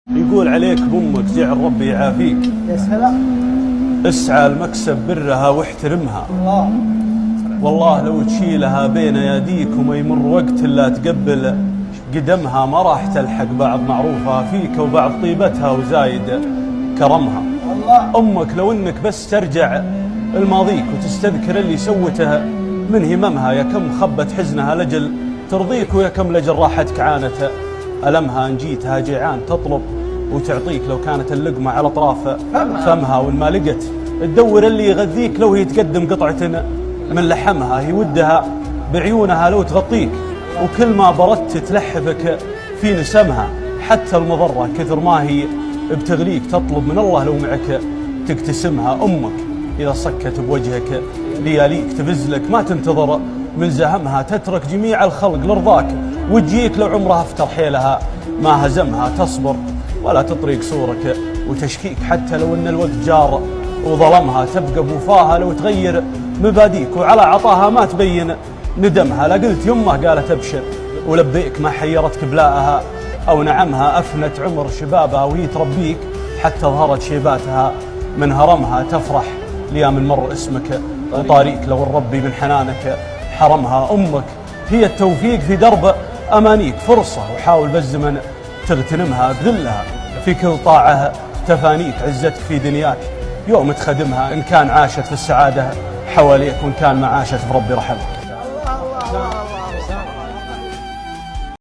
يقول عليك بأمك جعل ربي يعافيك. يا سلام. اسعى المكسب برها واحترمها. الله. والله لو تشيلها بين يديك وما يمر وقت إلا تقبل قدمها، ما راح تلحق بعض معروفها فيك وبعض طيبتها وزايد كرمها. الله. أمك لو إنك بس ترجع الماضيك وتستذكر اللي سوته من هممها، يا كم خبت حزنها لجل ترضيك، ويا كم لجل راحتك عانت ألمها. إن جيتها جيعان تطلب وتعطيك، لو كانت اللقمة على أطراف فمها، وإن ما لقت تدور اللي يغذيك، لو هي تقدم قطعة من لحمها. هي ودها بعيونها لو تغطيك، وكل ما بردت تلحفك في نسمها. حتى المضرة كثر ما هي بتغليك، تطلب من الله لو معك تقتسمها. أمك إذا صكت بوجهك لياليك تفزلك، ما تنتظر من زهمها، تترك جميع الخلق لرضاك وتجيك لو عمرها افتر حيلها ما هزمها. تصبر ولا تطريق صورك وتشكيك، حتى لو ان الوقت جار وظلمها. تبقى بوفاها لو تغير مباديك، وعلى عطاها ما تبين ندمها. لا قلت يمه قالت ابشر ولبيك، ما حيرتك بلاءها او نعمها. افنت عمر شبابها وهي تربيك، حتى ظهرت شيباتها من هرمها. تفرح ليا من مر اسمك وطاريك، لو الربي من حنانك حرمها. امك هي التوفيق في درب امانيك، فرصه وحاول بالزمن تغتنمها. بذلها في كل طاعه تفانيك، عزتك في دنياك يوم تخدمها. ان كان عاشت في السعاده حواليك، وان كان ما عاشت بربي رحمها.